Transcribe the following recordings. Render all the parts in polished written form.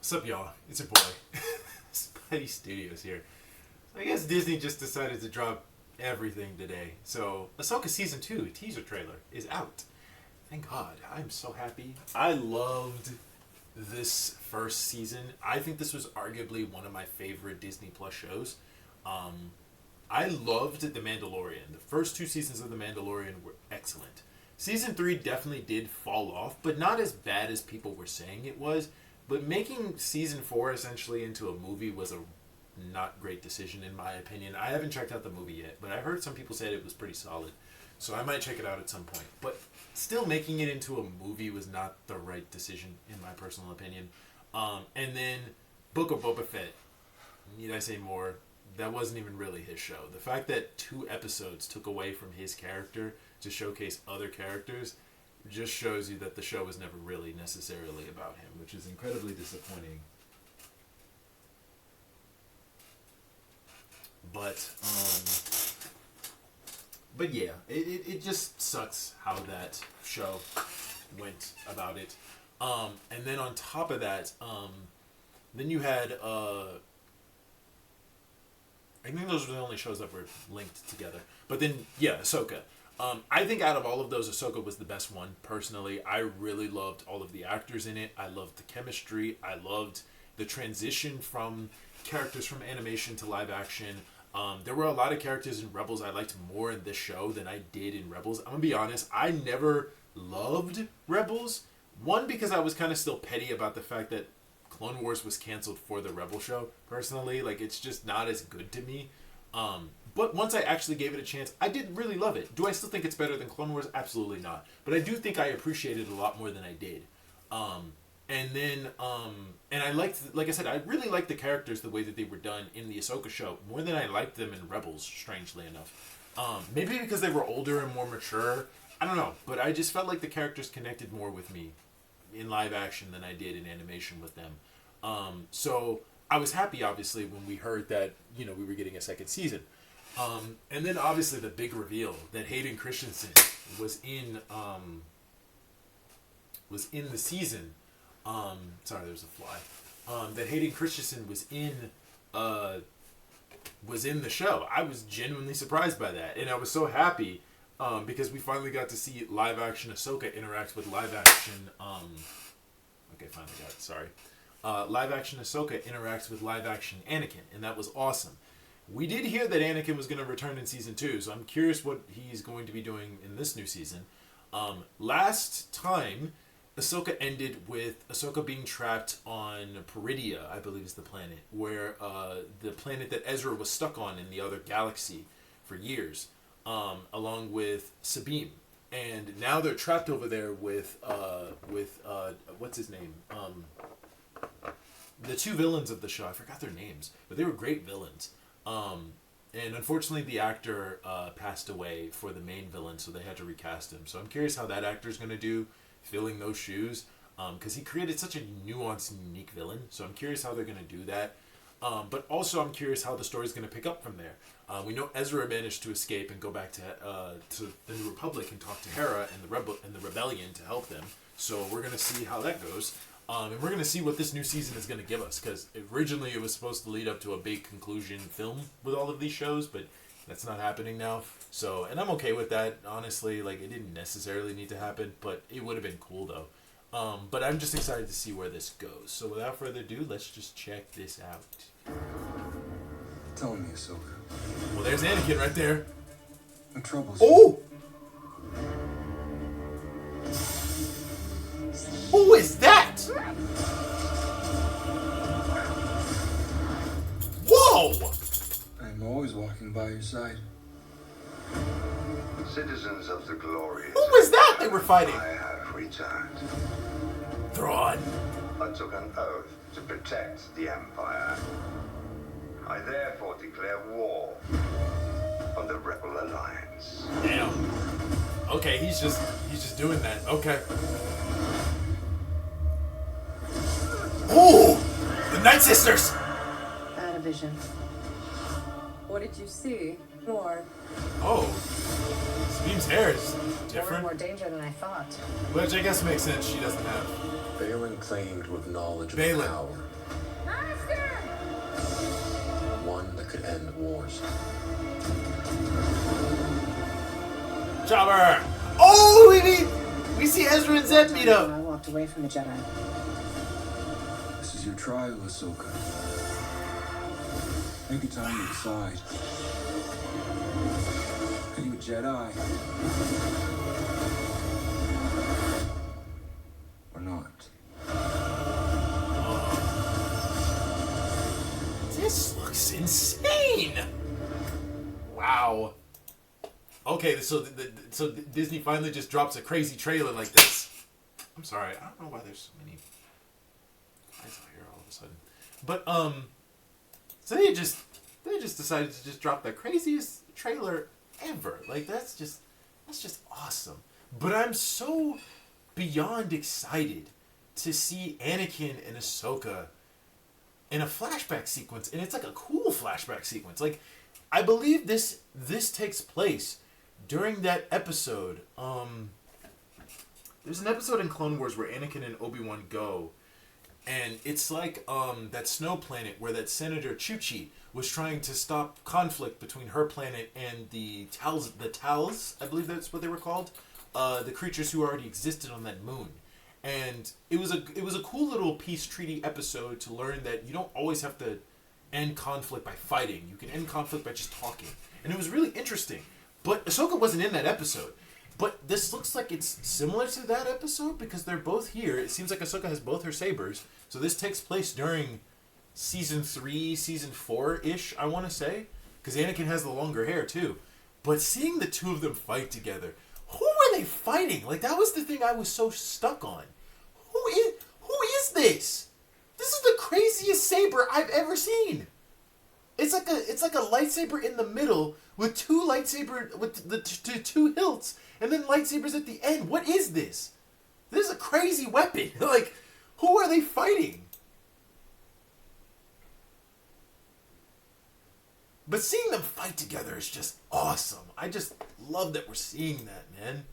What's up, y'all? It's your boy, Spidey Studios here. I guess Disney just decided to drop everything today. So, Ahsoka Season 2 teaser trailer is out. Thank God. I'm so happy. I loved this first season. I think this was arguably one of my favorite Disney Plus shows. I loved The Mandalorian. The first two seasons of The Mandalorian were excellent. Season 3 definitely did fall off, but not as bad as people were saying it was. But making Season 4 essentially into a movie was a not great decision in my opinion. I haven't checked out the movie yet, but I heard some people said it was pretty solid. So I might check it out at some point. But still making it into a movie was not the right decision in my personal opinion. And then Book of Boba Fett. Need I say more? That wasn't even really his show. The fact that 2 episodes took away from his character to showcase other characters just shows you that the show was never really necessarily about him, which is incredibly disappointing. But yeah, it just sucks how that show went about it. And then on top of that, then you had I think those were the only shows that were linked together. But then, yeah, Ahsoka. I think out of all of those, Ahsoka was the best one, personally. I really loved all of the actors in it. I loved the chemistry. I loved the transition from characters from animation to live action. There were a lot of characters in Rebels I liked more in this show than I did in Rebels. I'm going to be honest, I never loved Rebels. One, because I was kind of still petty about the fact that Clone Wars was canceled for the Rebel show, personally. Like, it's just not as good to me. But once I actually gave it a chance, I did really love it. Do I still think it's better than Clone Wars? Absolutely not. But I do think I appreciated it a lot more than I did. And I liked, like I said, I really liked the characters the way that they were done in the Ahsoka show, more than I liked them in Rebels, strangely enough. Maybe because they were older and more mature. I don't know. But I just felt like the characters connected more with me in live action than I did in animation with them. So I was happy, obviously, when we heard that, we were getting a second season. And then obviously the big reveal that Hayden Christensen was in the season. Sorry, there's a fly. That Hayden Christensen was in the show. I was genuinely surprised by that, and I was so happy because we finally got to see live action Ahsoka interact with live action. Live action Ahsoka interacts with live action Anakin, and that was awesome. We did hear that Anakin was going to return in Season 2, so I'm curious what he's going to be doing in this new season. Last time, Ahsoka ended with Ahsoka being trapped on Peridia, I believe is the planet, where the planet that Ezra was stuck on in the other galaxy for years, along with Sabine. And now they're trapped over there with what's his name? The 2 villains of the show. I forgot their names, but they were great villains. And unfortunately the actor passed away for the main villain, so they had to recast him. So I'm curious how that actor's going to do filling those shoes, because he created such a nuanced and unique villain. So I'm curious how they're going to do that. But also I'm curious how the story's going to pick up from there. We know Ezra managed to escape and go back to the New Republic and talk to Hera and the Rebellion to help them. So we're going to see how that goes. And we're going to see what this new season is going to give us, because originally it was supposed to lead up to a big conclusion film with all of these shows, but that's not happening now. So, and I'm okay with that, honestly. Like, it didn't necessarily need to happen, but it would have been cool, though. But I'm just excited to see where this goes. So without further ado, let's just check this out. Tell me, Ahsoka. Well, there's Anakin right there. What troubles you? Who is that? Whoa! I'm always walking by your side. Citizens of the glorious. Who was that they were fighting? I have returned. Thrawn. I took an oath to protect the Empire. I therefore declare war on the Rebel Alliance. Damn. Okay, he's just doing that. Okay. Ooh! The Night Sisters! I had a vision. What did you see? More. Oh, Sabine's hair is More different, danger than I thought. which I guess makes sense. She doesn't have. Balin claimed to have knowledge of Balin. power. Master! One that could end wars. Jobber! Oh, we see Ezra and Zed meet When up. I walked away from the Jedi. This is your trial, Ahsoka. Maybe time to decide. Are you a Jedi? Or not? This looks insane. Wow. Okay, so so Disney finally just drops a crazy trailer like this. I'm sorry, I don't know why there's so many guys out here all of a sudden. But so they just decided to just drop the craziest trailer ever. Like that's just awesome. But I'm so beyond excited to see Anakin and Ahsoka in a flashback sequence, and it's like a cool flashback sequence. Like I believe this takes place during that episode. There's an episode in Clone Wars where Anakin and Obi-Wan go, and it's like that snow planet where that Senator Chuchi was trying to stop conflict between her planet and the Tals, I believe that's what they were called, the creatures who already existed on that moon. And it was a cool little peace treaty episode to learn that you don't always have to end conflict by fighting. You can end conflict by just talking. And it was really interesting. But Ahsoka wasn't in that episode. But this looks like it's similar to that episode because they're both here. It seems like Ahsoka has both her sabers. So this takes place during season 3, season 4-ish, I want to say. Because Anakin has the longer hair too. But seeing the two of them fight together, who were they fighting? Like that was the thing I was so stuck on. Who is this? This is the craziest saber I've ever seen. It's like a lightsaber in the middle with two two hilts and then lightsabers at the end. What is this? This is a crazy weapon. Like, who are they fighting? But seeing them fight together is just awesome. I just love that we're seeing that, man.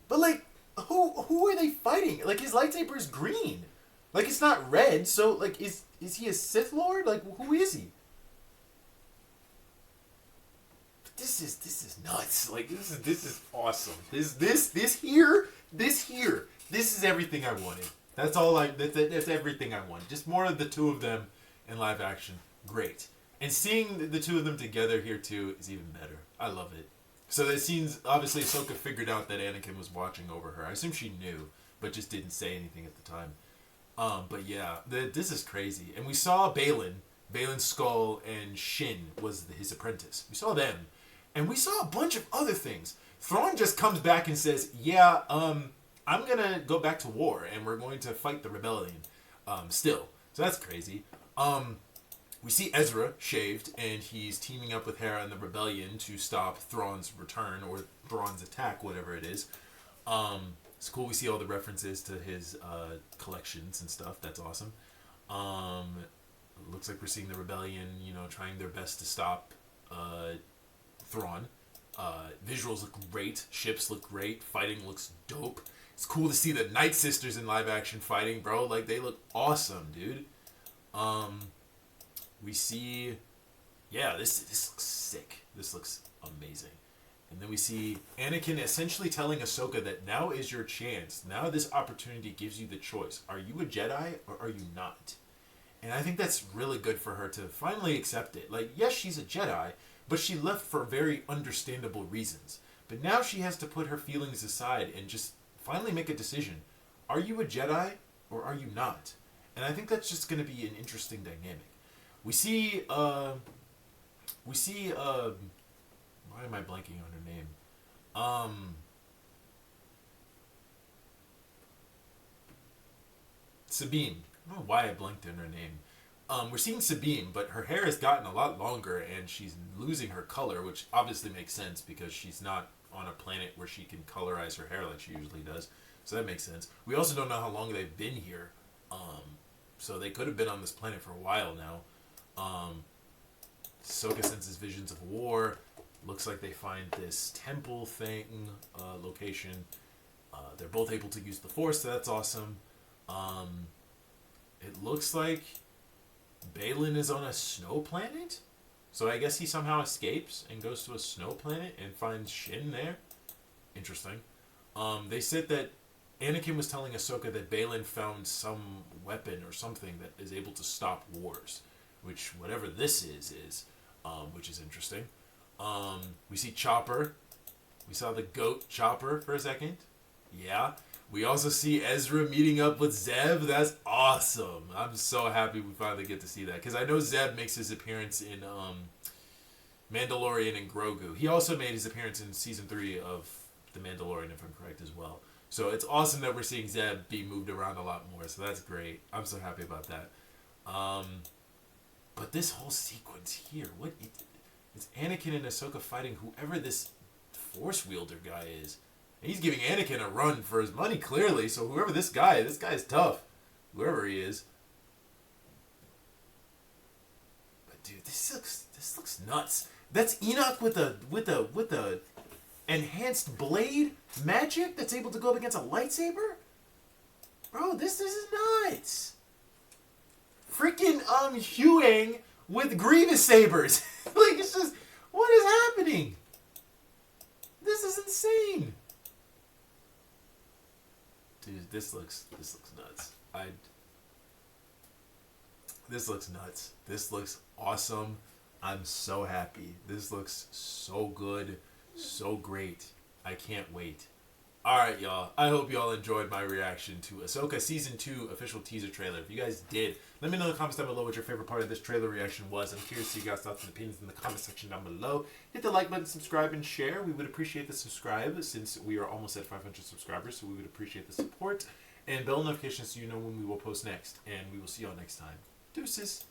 But like, who are they fighting? Like his lightsaber is green. Like it's not red, so like is he a Sith Lord? Like who is he? But this is nuts. Like this is awesome. This here. This is everything I wanted. That's all that's everything I wanted. Just more of the two of them in live action. Great. And seeing the two of them together here too is even better. I love it. So the scenes, obviously Ahsoka figured out that Anakin was watching over her. I assume she knew, but just didn't say anything at the time. But yeah, this is crazy. And we saw Balin, Skull, and Shin was his apprentice. We saw them. And we saw a bunch of other things. Thrawn just comes back and says, yeah, I'm going to go back to war, and we're going to fight the rebellion still. So that's crazy. We see Ezra shaved, and he's teaming up with Hera and the rebellion to stop Thrawn's return, or Thrawn's attack, whatever it is. It's cool we see all the references to his collections and stuff. That's awesome. Looks like we're seeing the rebellion, trying their best to stop Thrawn. Visuals look great. Ships look great. Fighting looks dope. It's cool to see the Night Sisters in live action fighting, bro. Like, they look awesome, dude. We see... Yeah, this looks sick. This looks amazing. And then we see Anakin essentially telling Ahsoka that now is your chance. Now this opportunity gives you the choice. Are you a Jedi or are you not? And I think that's really good for her to finally accept it. Like, yes, she's a Jedi, but she left for very understandable reasons. But now she has to put her feelings aside and just finally make a decision. Are you a Jedi or are you not? And I think that's just going to be an interesting dynamic. We see, why am I blanking on her name? Sabine. I don't know why I blanked on her name. We're seeing Sabine, but her hair has gotten a lot longer and she's losing her color, which obviously makes sense because she's not on a planet where she can colorize her hair like she usually does. So that makes sense. We also don't know how long they've been here. So they could have been on this planet for a while now. Ahsoka senses visions of war. Looks like they find this temple thing, location. They're both able to use the Force, so that's awesome. It looks like Balin is on a snow planet? So I guess he somehow escapes and goes to a snow planet and finds Shin there. Interesting. They said that Anakin was telling Ahsoka that Balin found some weapon or something that is able to stop wars. Which, whatever this is, which is interesting. We see Chopper. We saw the goat Chopper for a second. Yeah. We also see Ezra meeting up with Zeb. That's awesome. I'm so happy we finally get to see that. Because I know Zeb makes his appearance in Mandalorian and Grogu. He also made his appearance in Season 3 of The Mandalorian, if I'm correct, as well. So it's awesome that we're seeing Zeb be moved around a lot more. So that's great. I'm so happy about that. But this whole sequence here, it's Anakin and Ahsoka fighting whoever this Force wielder guy is. And he's giving Anakin a run for his money, clearly. So whoever this guy is tough. Whoever he is. But dude, this looks nuts. That's Enoch with a enhanced blade magic that's able to go up against a lightsaber? Bro, this is nuts. Freaking Huang with Grievous sabers. Like, it's just, what is happening? This is insane. Dude, this looks nuts. This looks nuts. This looks awesome. I'm so happy. This looks so good, so great. I can't wait. Alright, y'all. I hope y'all enjoyed my reaction to Ahsoka Season 2 official teaser trailer. If you guys did, let me know in the comments down below what your favorite part of this trailer reaction was. I'm curious to see you guys' thoughts and opinions in the comment section down below. Hit the like button, subscribe, and share. We would appreciate the subscribe since we are almost at 500 subscribers, so we would appreciate the support. And bell notifications so you know when we will post next. And we will see y'all next time. Deuces.